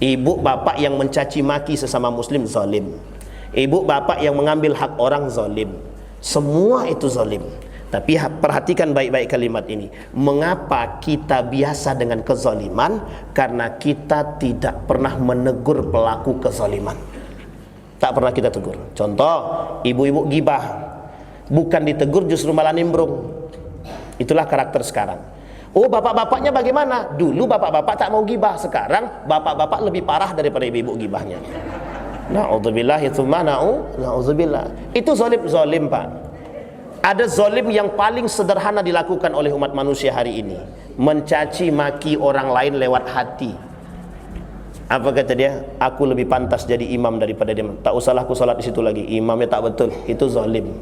Ibu bapak yang mencaci maki sesama muslim zalim. Ibu bapak yang mengambil hak orang zalim. Semua itu zalim. Tapi perhatikan baik-baik kalimat ini. Mengapa kita biasa dengan kezaliman? Karena kita tidak pernah menegur pelaku kezaliman. Tak pernah kita tegur. Contoh, ibu-ibu gibah, bukan ditegur justru malah nimbrung. Itulah karakter sekarang. Oh, bapak-bapaknya bagaimana? Dulu bapak-bapak tak mau gibah, sekarang bapak-bapak lebih parah daripada ibu-ibu gibahnya. Na'udzubillah, na'udzubillah. Itu zalim, Pak. Ada zalim yang paling sederhana dilakukan oleh umat manusia hari ini, mencaci maki orang lain lewat hati. Apa kata dia? Aku lebih pantas jadi imam daripada dia. Tak usahlah aku salat di situ lagi. Imamnya tak betul. Itu zalim.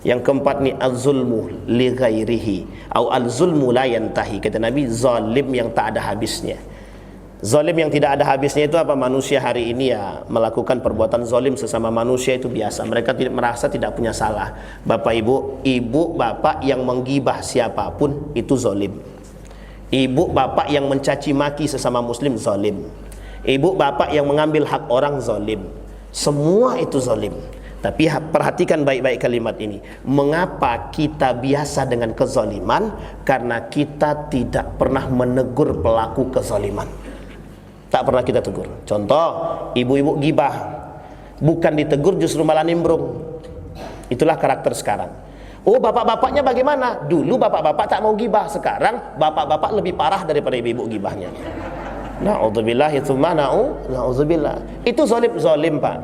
Yang keempat ni az-zulmu li ghairihi atau al-zulmu la yantahi. Kata Nabi, zalim yang tak ada habisnya. Zalim yang tidak ada habisnya itu apa? Manusia hari ini ya melakukan perbuatan zalim sesama manusia itu biasa. Mereka tidak merasa tidak punya salah. Bapak ibu bapak yang menggibah siapapun itu zalim. Ibu bapak yang mencaci maki sesama muslim zalim. Ibu bapak yang mengambil hak orang zalim. Semua itu zalim. Tapi perhatikan baik-baik kalimat ini. Mengapa kita biasa dengan kezaliman? Karena kita tidak pernah menegur pelaku kezaliman. Tak pernah kita tegur. Contoh, ibu-ibu gibah, bukan ditegur justru malah nimbrung. Itulah karakter sekarang. Oh, bapak-bapaknya bagaimana? Dulu bapak-bapak tak mau gibah, sekarang bapak-bapak lebih parah daripada ibu-ibu gibahnya. Na'udzubillah, na'udzubillah. Itu zalim, Pak.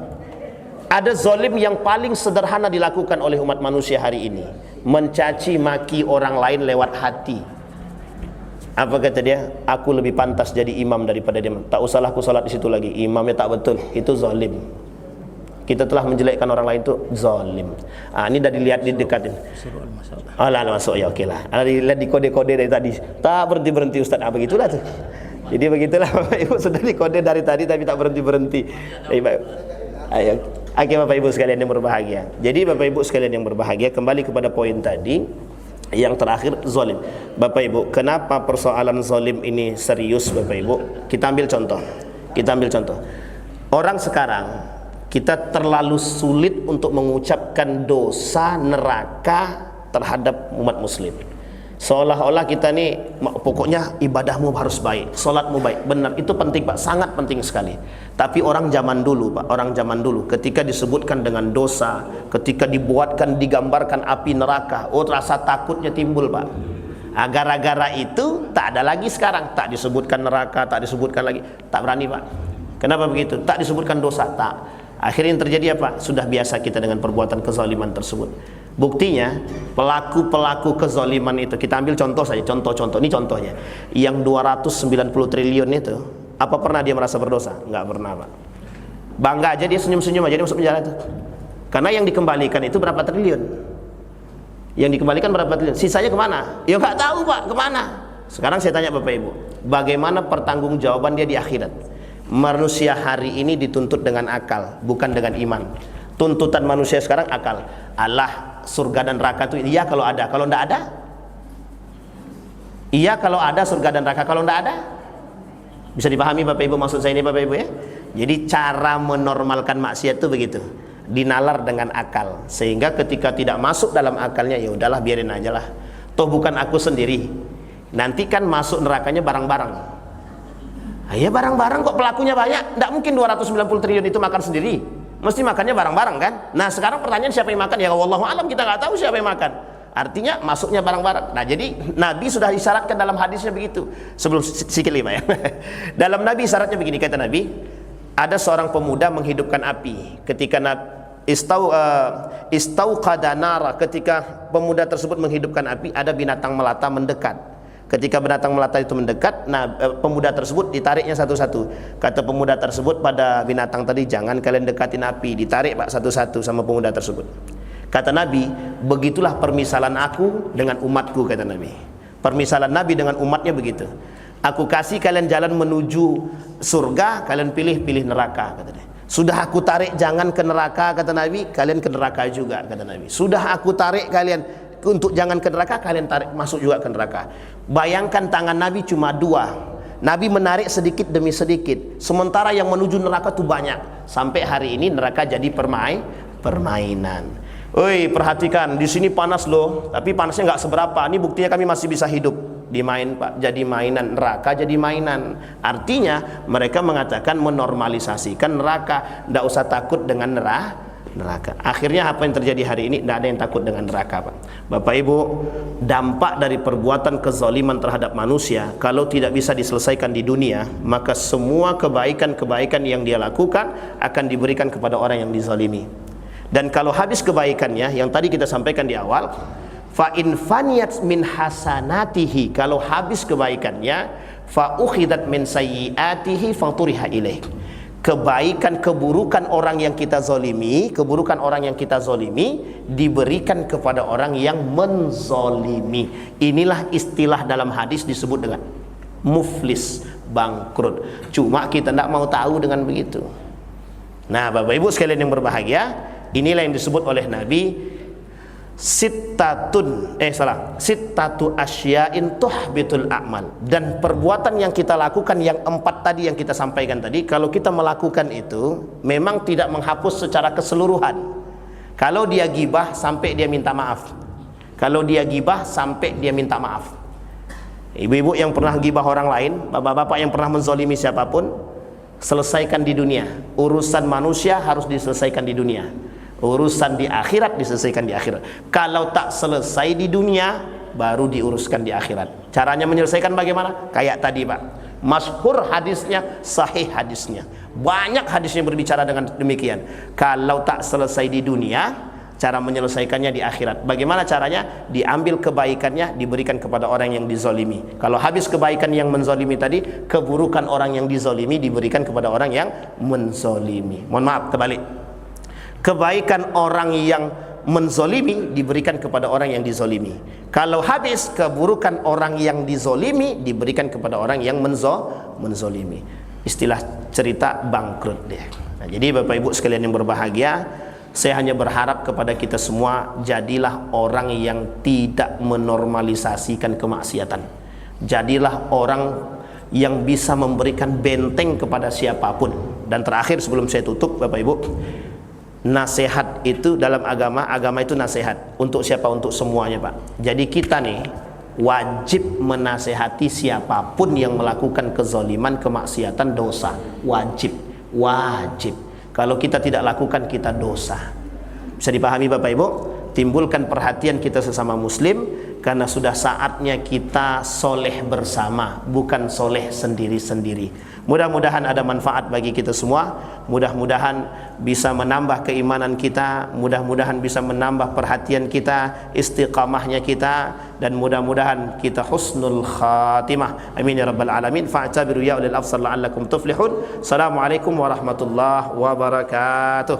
Ada zalim yang paling sederhana dilakukan oleh umat manusia hari ini, mencaci maki orang lain lewat hati. Apa kata dia? Aku lebih pantas jadi imam daripada dia. Tak usahlah aku salat di situ lagi. Imamnya tak betul. Itu zalim. Kita telah menjelekkan orang lain itu zalim. Ini dah dilihat di dekat ini. Alah, masuk ya, okeylah. Dilihat di kode-kode dari tadi. Tak berhenti-berhenti Ustaz. Begitulah tu. Jadi begitulah Bapak Ibu, sudah di kode dari tadi tapi tak berhenti-berhenti. Ayo. Oke, Bapak Ibu sekalian yang berbahagia. Jadi Bapak Ibu sekalian yang berbahagia, kembali kepada poin tadi yang terakhir, zalim. Bapak Ibu, kenapa persoalan zalim ini serius Bapak Ibu? Kita ambil contoh. Orang sekarang kita terlalu sulit untuk mengucapkan dosa neraka terhadap umat muslim. Seolah-olah kita ni pokoknya ibadahmu harus baik, solatmu baik. Benar, itu penting Pak, sangat penting sekali. Tapi orang zaman dulu Pak, ketika disebutkan dengan dosa, ketika digambarkan api neraka, rasa takutnya timbul Pak. Gara-gara itu tak ada lagi sekarang, tak disebutkan neraka, tak disebutkan lagi, tak berani Pak. Kenapa begitu? Tak disebutkan dosa, tak. Akhirnya yang terjadi apa? Sudah biasa kita dengan perbuatan kezaliman tersebut. Buktinya pelaku-pelaku kezaliman itu, kita ambil contoh saja, contoh ini contohnya. Yang 290 triliun itu, apa pernah dia merasa berdosa? Enggak pernah Pak. Bangga aja dia, senyum-senyum aja dia masuk penjara itu. Karena yang dikembalikan itu berapa triliun? Yang dikembalikan berapa triliun? Sisanya kemana? Ya nggak tahu Pak, kemana? Sekarang saya tanya Bapak Ibu, bagaimana pertanggungjawaban dia di akhirat? Manusia hari ini dituntut dengan akal, bukan dengan iman. Tuntutan manusia sekarang akal. Allah, surga dan neraka itu iya kalau ada, kalau tidak ada? Iya kalau ada surga dan neraka, kalau tidak ada? Bisa dipahami Bapak Ibu maksud saya ini Bapak Ibu ya? Jadi cara menormalkan maksiat itu begitu, dinalar dengan akal, sehingga ketika tidak masuk dalam akalnya, ya udahlah biarin aja lah. Toh bukan aku sendiri. Nanti kan masuk nerakanya barang-barang. Ya barang-barang kok pelakunya banyak. Tidak mungkin 290 triliun itu makan sendiri. Mesti makannya barang-barang kan. Nah sekarang pertanyaan siapa yang makan? Ya wallahu alam, kita nggak tahu siapa yang makan. Artinya masuknya barang-barang. Nah jadi Nabi sudah isyaratkan dalam hadisnya begitu. Sebelum sikit lima ya. Dalam Nabi syaratnya begini, kata Nabi, ada seorang pemuda menghidupkan api. Ketika istauqada nara, ketika pemuda tersebut menghidupkan api, ada binatang melata mendekat. Ketika binatang melata itu mendekat, pemuda tersebut ditariknya satu-satu. Kata pemuda tersebut pada binatang tadi, jangan kalian dekatin api. Ditarik Pak satu-satu sama pemuda tersebut. Kata Nabi, begitulah permisalan aku dengan umatku, kata Nabi. Permisalan Nabi dengan umatnya begitu. Aku kasih kalian jalan menuju surga, kalian pilih neraka, kata dia. Sudah aku tarik jangan ke neraka, kata Nabi, kalian ke neraka juga, kata Nabi. Sudah aku tarik kalian untuk jangan ke neraka, kalian tarik masuk juga ke neraka. Bayangkan tangan Nabi cuma dua. Nabi menarik sedikit demi sedikit, sementara yang menuju neraka itu banyak. Sampai hari ini neraka jadi permainan. Oi, perhatikan, di sini panas loh, tapi panasnya nggak seberapa. Ini buktinya kami masih bisa hidup. Dimain Pak, jadi mainan, neraka jadi mainan. Artinya mereka mengatakan menormalisasikan neraka, tidak usah takut dengan neraka. Akhirnya apa yang terjadi hari ini? Tidak ada yang takut dengan neraka, Pak. Bapak Ibu, dampak dari perbuatan kezaliman terhadap manusia kalau tidak bisa diselesaikan di dunia, maka semua kebaikan-kebaikan yang dia lakukan akan diberikan kepada orang yang dizalimi. Dan kalau habis kebaikannya, yang tadi kita sampaikan di awal, fa in faniyat min hasanatihi, kalau habis kebaikannya, fa ukhidat min sayyiatihi faturiha ilaih. Kebaikan keburukan orang yang kita zalimi, diberikan kepada orang yang menzalimi. Inilah istilah dalam hadis disebut dengan muflis, bangkrut. Cuma kita tidak mau tahu dengan begitu. Nah, Bapak Ibu sekalian yang berbahagia, inilah yang disebut oleh Nabi sittatu asya'in tuhbitul a'mal. Dan perbuatan yang kita lakukan yang 4 tadi yang kita sampaikan tadi, kalau kita melakukan itu memang tidak menghapus secara keseluruhan. Kalau dia gibah sampai dia minta maaf, ibu-ibu yang pernah gibah orang lain, bapak-bapak yang pernah menzalimi siapapun, selesaikan di dunia. Urusan manusia harus diselesaikan di dunia, urusan di akhirat diselesaikan di akhirat. Kalau tak selesai di dunia, baru diuruskan di akhirat. Caranya menyelesaikan bagaimana? Kayak tadi Pak, masyhur hadisnya, sahih hadisnya, banyak hadisnya berbicara dengan demikian. Kalau tak selesai di dunia, cara menyelesaikannya di akhirat. Bagaimana caranya? Diambil kebaikannya, diberikan kepada orang yang dizalimi. Kalau habis kebaikan yang menzalimi tadi, keburukan orang yang dizalimi diberikan kepada orang yang menzalimi. Mohon maaf, kebalik. Kebaikan orang yang menzolimi diberikan kepada orang yang dizolimi. Kalau habis keburukan orang yang dizolimi diberikan kepada orang yang menzolimi. Istilah cerita bangkrut dia. Nah, jadi Bapak Ibu sekalian yang berbahagia, saya hanya berharap kepada kita semua, jadilah orang yang tidak menormalisasikan kemaksiatan. Jadilah orang yang bisa memberikan benteng kepada siapapun. Dan terakhir sebelum saya tutup, Bapak Ibu, nasihat itu dalam agama itu nasihat untuk siapa? Untuk semuanya, Pak. Jadi kita nih wajib menasehati siapapun yang melakukan kezaliman, kemaksiatan, dosa. Wajib. Kalau kita tidak lakukan, kita dosa. Bisa dipahami Bapak Ibu? Timbulkan perhatian kita sesama muslim, karena sudah saatnya kita soleh bersama, bukan soleh sendiri-sendiri. Mudah-mudahan ada manfaat bagi kita semua. Mudah-mudahan bisa menambah keimanan kita, mudah-mudahan bisa menambah perhatian kita, istiqamahnya kita, dan mudah-mudahan kita husnul khatimah. Amin ya rabbal alamin. Fa'tabiru ya ulil absar la'allakum tuflihun. Assalamualaikum warahmatullahi wabarakatuh.